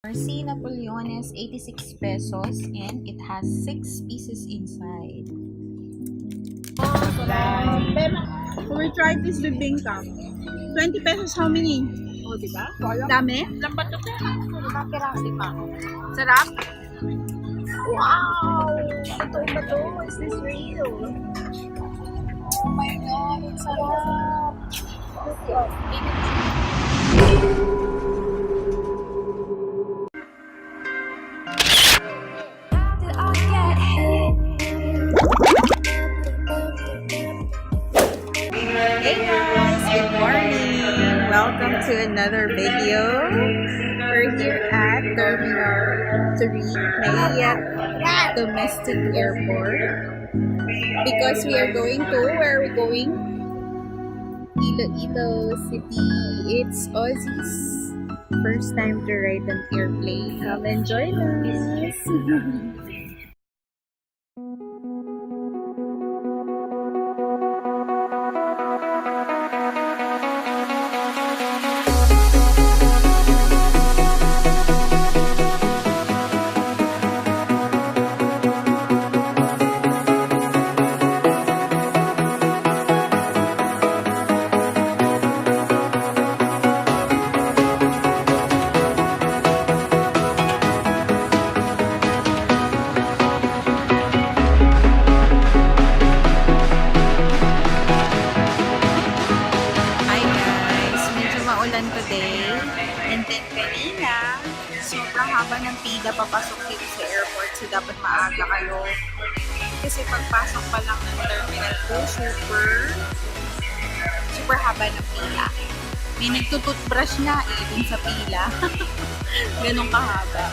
Merzci Napoleones, 86 pesos, and it has 6 pieces inside. We tried this bibingka. 20 pesos, how many? Oh, diba? Dami? Lambat to kaya. Lima. Sarap? Wow! Ito ba to? Is this real? Oh my God! Ang sarap! Hey guys! Good morning! Welcome to another video. We're here at Terminal 3 Naiyak Domestic Airport because we are going to, where are we going? Iloilo City. It's Ozzy's first time to ride an airplane. Enjoy this! Today, and then kanina, sobrang haba ng pila papasok dito sa airport, so dapat maaga kayo. Kasi pagpasok pa lang ng Terminal 2, super haba ng pila. May nagtututbrush na dun sa pila. Ganun kahaba.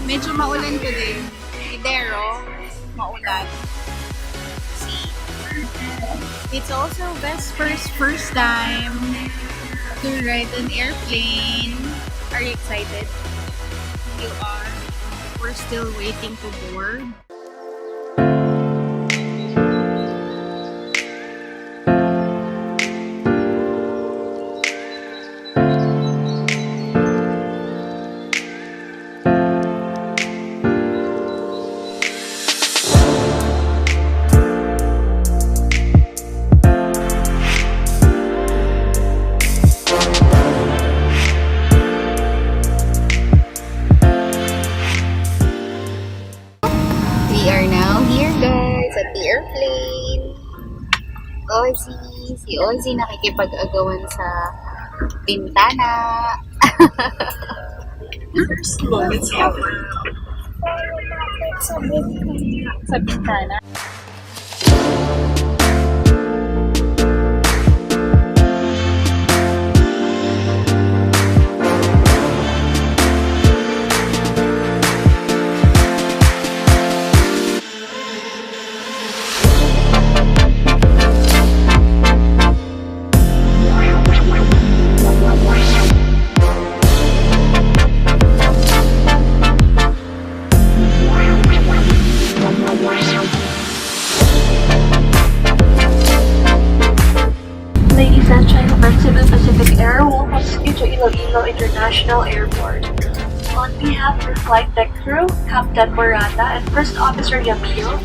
Medyo maulan today. Idero, maulan. See? It's also Vesper's first time to ride an airplane. Are you excited? You are. We're still waiting to board. At the airplane. Si Ozzy nakikipag-agawan sa bintana. First moments happen. Sa bintana. Ladies and gentlemen, Cebu Pacific Air welcomes you to Iloilo International Airport. On behalf of your flight deck crew, Captain Morata and First Officer Yamil,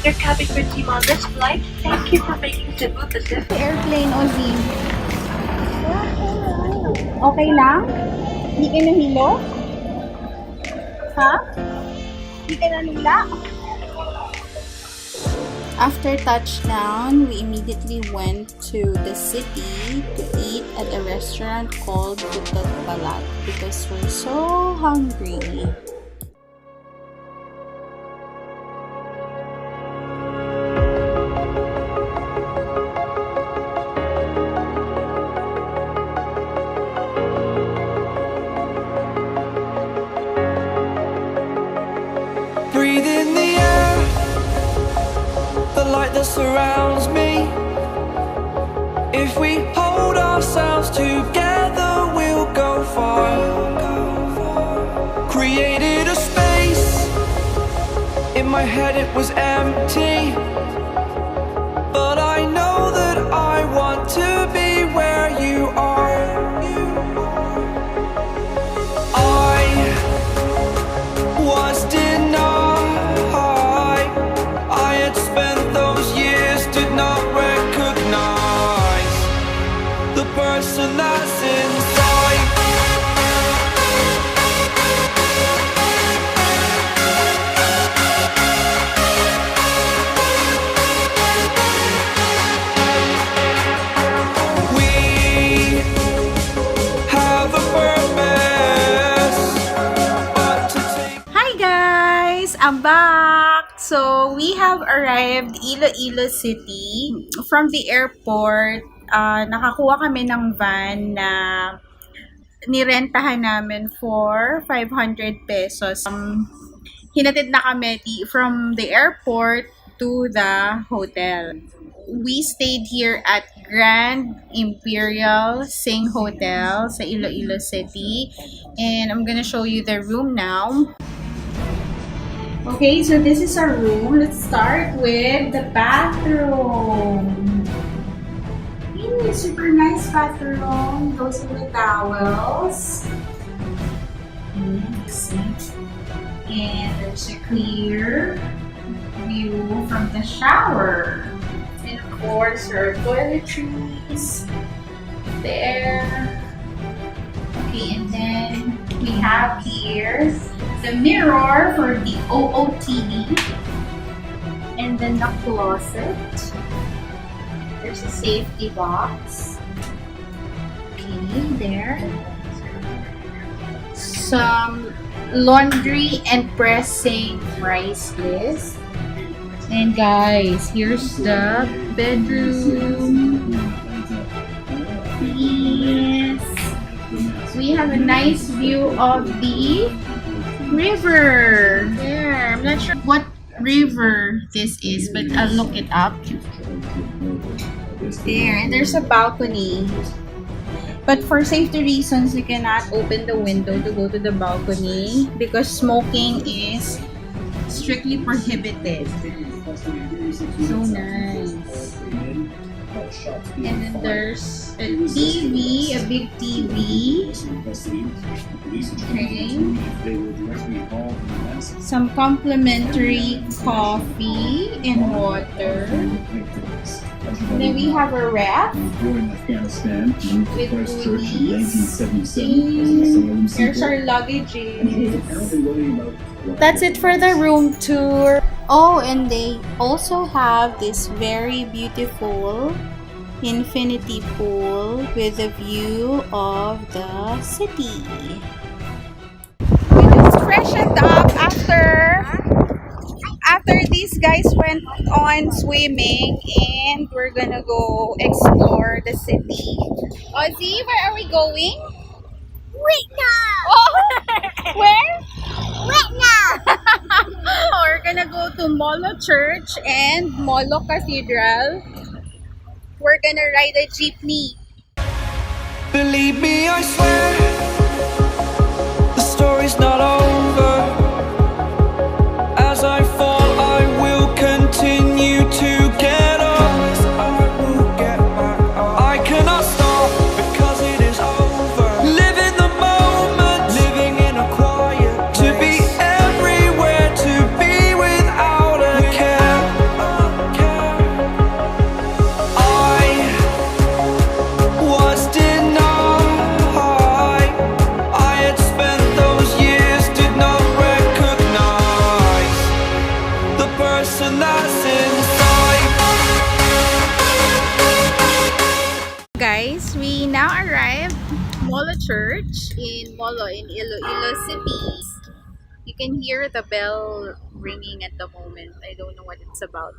your cabin crew team on this flight, thank you for making Cebu Pacific. Airplane, Ozzy. Okay lang? Hindi ka nahilo? Ha? Hindi ka nanula? After touchdown, we immediately went to the city to eat at a restaurant called Buto't Balat because we're so hungry. Breathe in the air, the light that surrounds me. If we hold ourselves together, we'll go far. Created a space, in my head it was empty, but I know that I want to be where you are. I I'm back! So, we have arrived Iloilo City. From the airport, nakakuha kami ng van na nirentahan namin for 500 pesos. Hinatid na kami from the airport to the hotel. We stayed here at Grand Imperial Xing Hotel sa Iloilo City. And I'm gonna show you the room now. Okay, so this is our room. Let's start with the bathroom. Super nice bathroom. Those are the towels. And there's a clear view from the shower. And of course, our toiletries there. Okay, and then we have here the mirror for the OOTD. And then the closet. There's a safety box. Okay, there. Some laundry and pressing rice list. And guys, here's the bedroom. Yes. We have a nice view of the river. There. I'm not sure what river this is, but I'll look it up. There. And there's a balcony. But for safety reasons, you cannot open the window to go to the balcony because smoking is strictly prohibited. So nice. And then there's a TV, a big TV. Okay. Some complimentary coffee and water. And then we have a ref with goodies. Here's our luggages. That's it for the room tour. Oh, and they also have this very beautiful infinity pool with a view of the city. We just freshened up after these guys went on swimming, and we're gonna go explore the city. Ozzy, where are we going? Wait now! Oh, where? Wait now! We're gonna go to Molo Church and Molo Cathedral. We're gonna ride a jeepney. Believe me, I swear, the story's not over. As I fall, I will continue to get up. I cannot stop because it is over. Live in the moment, living in a quiet place. To be everywhere, to be without a care. I was denied. I had spent those years, did not recognize the person that's inside. Guys, we now arrived Molo Church in Molo in Iloilo City. You can hear the bell ringing at the moment. I don't know what it's about.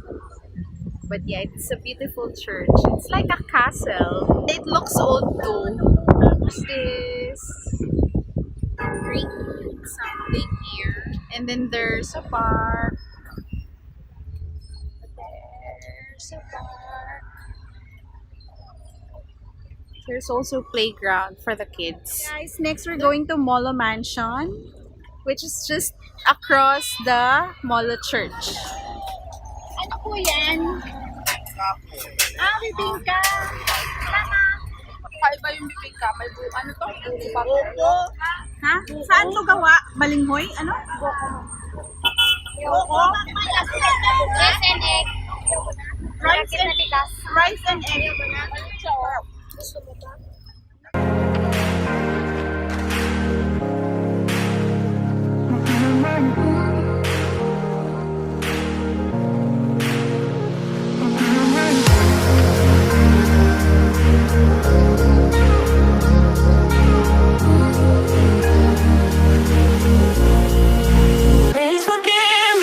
But yeah, it's a beautiful church. It's like a castle. It looks old too. What's this? Drink something here. And then there's a park. There's a park. There's also playground for the kids. Guys, next we're going to MOLO Mansion, which is just across the Molo Church. Ano po yan? Bibingka! Kaiba yung bibingka. May ano to? Buko. Ha? Saan to gawa? Balinghoy? Ano? Buko? Rice and egg. Rice and egg. Gusto mo ba? Please forgive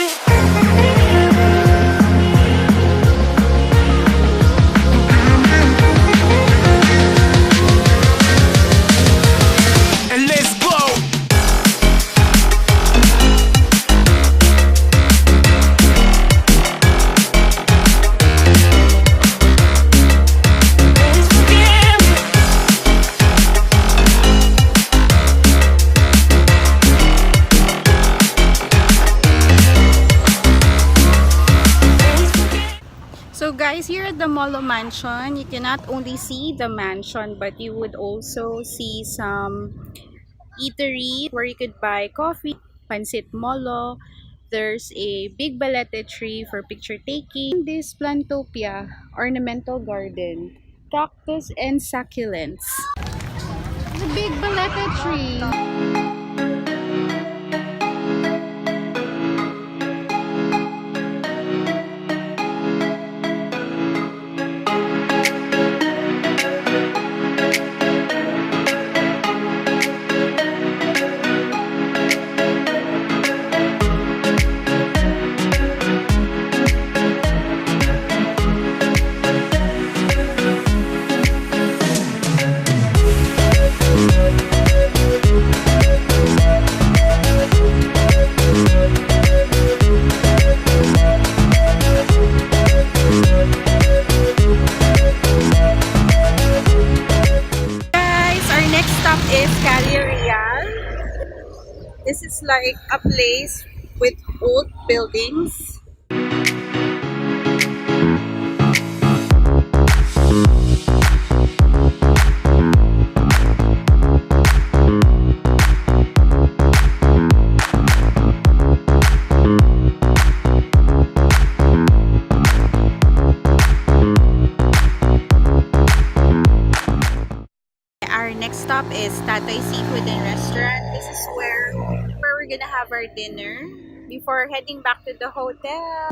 Guys, here at the MOLO Mansion, you can not only see the mansion, but you would also see some eatery where you could buy coffee, pancit molo. There's a big balete tree for picture taking. This plantopia, ornamental garden, cactus and succulents. The big balete tree. Is Calle Real. This is like a place with old buildings. Our next stop is Tatoy Seafood and Restaurant. This is where we're gonna have our dinner before heading back to the hotel.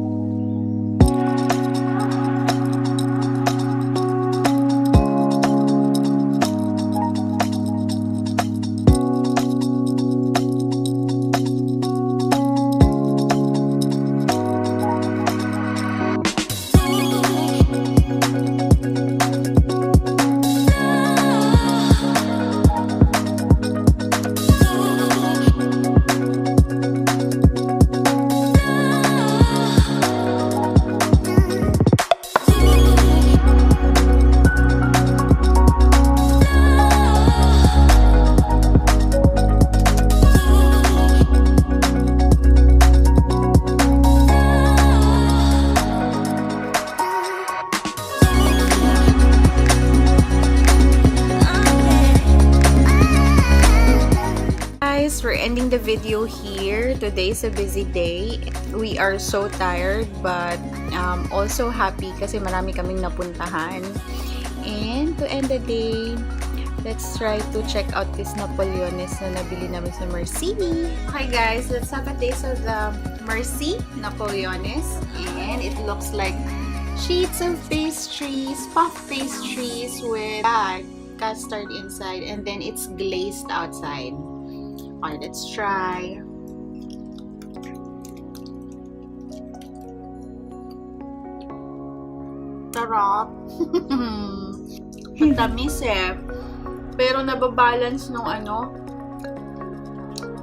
We're ending the video here. Today's a busy day. We are so tired but also happy kasi marami kaming napuntahan. And to end the day, let's try to check out this Napoleones na nabili namin sa Merzci. Okay guys, let's have a taste of the Merzci Napoleones. And it looks like sheets of pastries, puff pastries with custard inside, and then it's glazed outside. Okay, let's try. Sarap. Ang tamis eh. Pero nababalance nung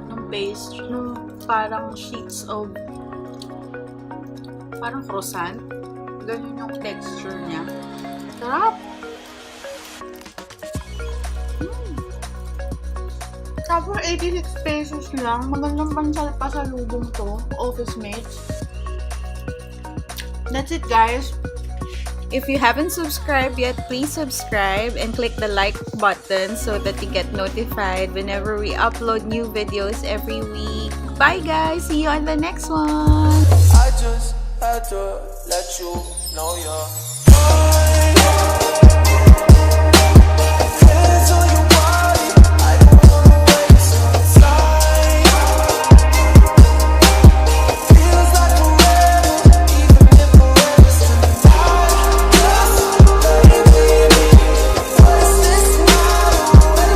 nung paste, nung parang sheets of parang croissant. Ganun yung texture niya. Sarap. Tapos 86 pesos lang. Magandang pasalubong to. Office mates. That's it guys. If you haven't subscribed yet, please subscribe and click the like button so that you get notified whenever we upload new videos every week. Bye guys! See you on the next one! I just had to let you know you're